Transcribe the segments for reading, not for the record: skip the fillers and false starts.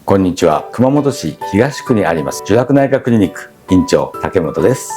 こんにちは。熊本市東区にあります呪楽内科クリニック院長竹本です。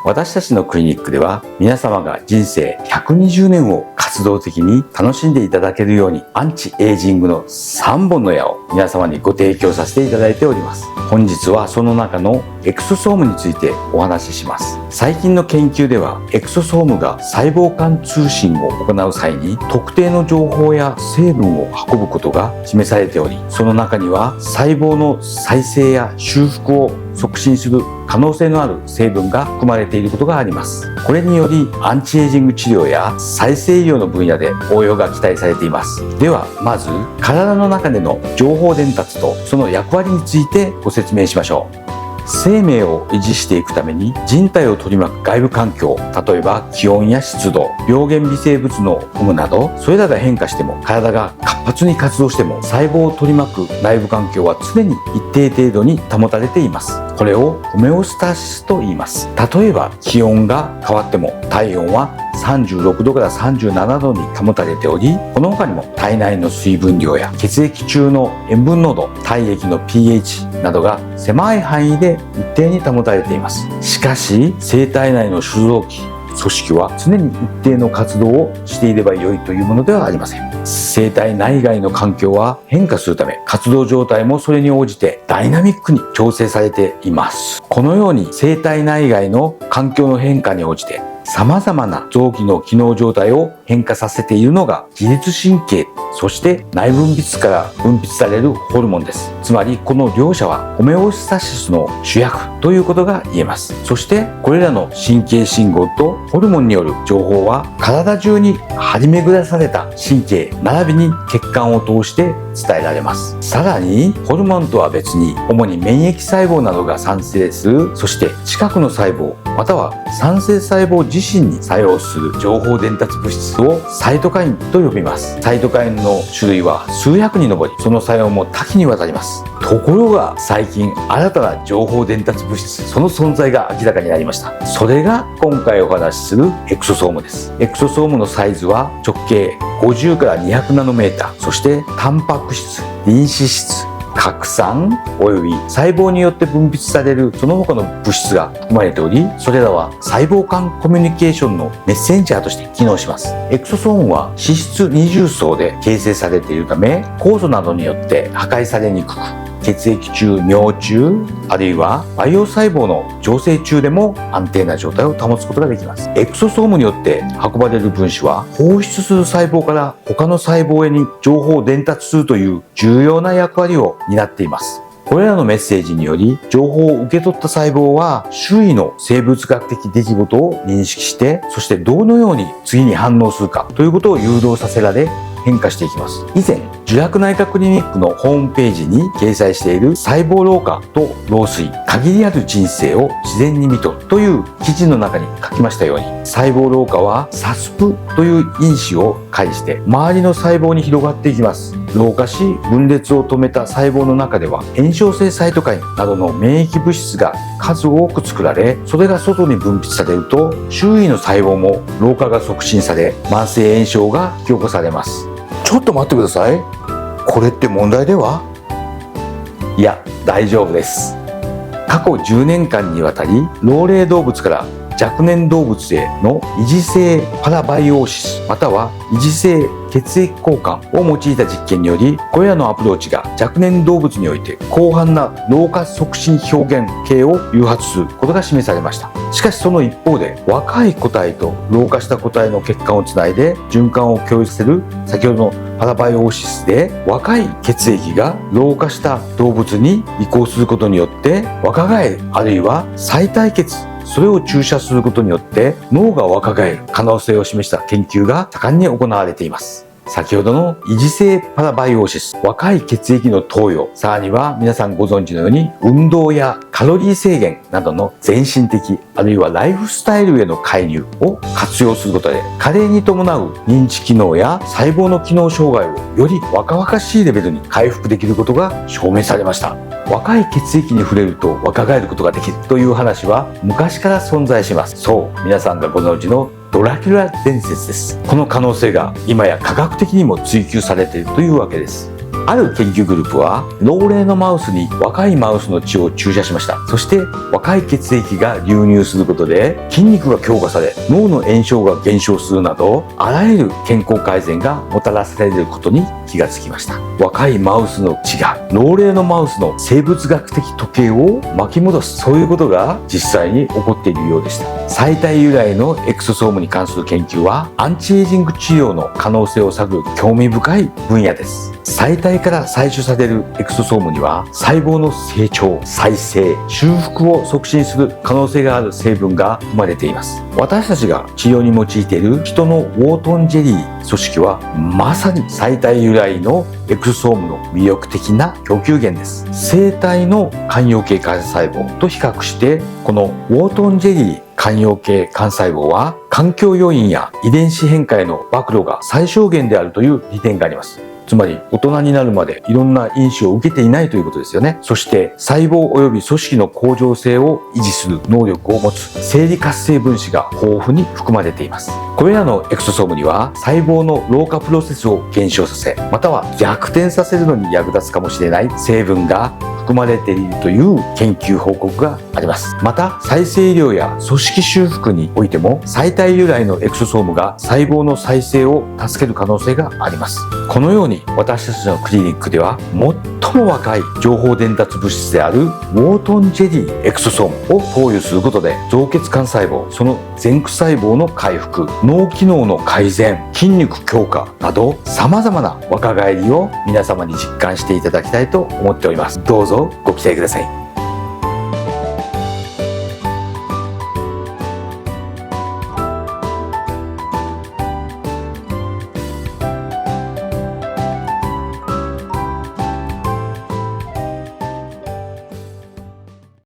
私たちのクリニックでは皆様が人生120年を活動的に楽しんでいただけるようにアンチエイジングの3本の矢を皆様にご提供させていただいております。本日はその中のエクソソームについてお話しします。最近の研究ではエクソソームが細胞間通信を行う際に特定の情報や成分を運ぶことが示されており、その中には細胞の再生や修復を促進する可能性のある成分が含まれていることがあります。これによりアンチエイジング治療や再生医療の分野で応用が期待されています。ではまず体の中での情報伝達とその役割についてご説明しましょう。生命を維持していくために人体を取り巻く外部環境、例えば気温や湿度、病原微生物の有無など、それらが変化しても体が活発に活動しても細胞を取り巻く内部環境は常に一定程度に保たれています。これをホメオスタシスと言います。例えば気温が変わっても体温は36度から37度に保たれており、この他にも体内の水分量や血液中の塩分濃度、体液の pH などが狭い範囲で一定に保たれています。しかし生体内の主臓器、組織は常に一定の活動をしていれば良いというものではありません。生体内外の環境は変化するため、活動状態もそれに応じてダイナミックに調整されています。このように生体内外の環境の変化に応じて様々な臓器の機能状態を変化させているのが自律神経、そして内分泌から分泌されるホルモンです。つまりこの両者はホメオスタシスの主役ということが言えます。そしてこれらの神経信号とホルモンによる情報は体中に張り巡らされた神経並びに血管を通して伝えられます。さらにホルモンとは別に主に免疫細胞などが産生する、そして近くの細胞または産生細胞自身に作用する情報伝達物質をサイトカインと呼びます。サイトカインの種類は数百に上り、その作用も多岐にわたります。ところが最近新たな情報伝達物質、その存在が明らかになりました。それが今回お話しするエクソソームです。エクソソームのサイズは直径50から200ナノメーター、そしてタンパク質、リン脂質、核酸および細胞によって分泌されるその他の物質が含まれており、それらは細胞間コミュニケーションのメッセンジャーとして機能します。エクソソームは脂質二重層で形成されているため、酵素などによって破壊されにくく、血液中、尿中、あるいは培養細胞の調整中でも安定な状態を保つことができます。エクソソームによって運ばれる分子は放出する細胞から他の細胞へに情報を伝達するという重要な役割を担っています。これらのメッセージにより情報を受け取った細胞は周囲の生物学的出来事を認識して、そしてどのように次に反応するかということを誘導させられ変化していきます。以前呪楽内科クリニックのホームページに掲載している細胞老化と老衰、限りある人生を自然に見とるという記事の中に書きましたように、細胞老化はサスプという因子を介して周りの細胞に広がっていきます。老化し分裂を止めた細胞の中では炎症性サイトカインなどの免疫物質が数多く作られ、それが外に分泌されると周囲の細胞も老化が促進され、慢性炎症が引き起こされます。ちょっと待ってください。これって問題では？いや、大丈夫です。過去10年間にわたり老齢動物から若年動物への維持性パラバイオーシスまたは維持性血液交換を用いた実験により、これらのアプローチが若年動物において広範な老化促進表現系を誘発することが示されました。しかしその一方で、若い個体と老化した個体の血管をつないで循環を共有させる先ほどのパラバイオーシスで、若い血液が老化した動物に移行することによって若返る、あるいは再体血、それを注射することによって脳が若返る可能性を示した研究が盛んに行われています。先ほどの維持性パラバイオーシス、若い血液の投与、さらには皆さんご存知のように運動やカロリー制限などの全身的あるいはライフスタイルへの介入を活用することで、加齢に伴う認知機能や細胞の機能障害をより若々しいレベルに回復できることが証明されました。若い血液に触れると若返ることができるという話は昔から存在します。そう、皆さんがご存知のドラキュラ伝説です。この可能性が今や科学的にも追求されているというわけです。ある研究グループは老齢のマウスに若いマウスの血を注射しました。そして若い血液が流入することで筋肉が強化され、脳の炎症が減少するなど、あらゆる健康改善がもたらされることに気がつきました。若いマウスの血が老齢のマウスの生物学的時計を巻き戻す、そういうことが実際に起こっているようでした。臍帯由来のエクソソームに関する研究はアンチエイジング治療の可能性を探る興味深い分野です。臍帯から採取されるエクソソームには細胞の成長、再生、修復を促進する可能性がある成分が含まれています。私たちが治療に用いている人のウォートンジェリー組織はまさに臍帯由来のエクソソームの魅力的な供給源です。生体の間葉系幹細胞と比較して、このウォートンジェリー間葉系幹細胞は環境要因や遺伝子変化への暴露が最小限であるという利点があります。つまり大人になるまでいろんな因子を受けていないということですよね。そして細胞及び組織の恒常性を維持する能力を持つ生理活性分子が豊富に含まれています。これらのエクソソームには細胞の老化プロセスを減少させ、または逆転させるのに役立つかもしれない成分が含まれているという研究報告があります。また再生医療や組織修復においても臍帯由来のエクソソームが細胞の再生を助ける可能性があります。このように私たちのクリニックでは最も若い情報伝達物質であるウォートンジェリーエクソソームを投与することで造血幹細胞、その前駆細胞の回復、脳機能の改善、筋肉強化など様々な若返りを皆様に実感していただきたいと思っております。どうぞご期待ください。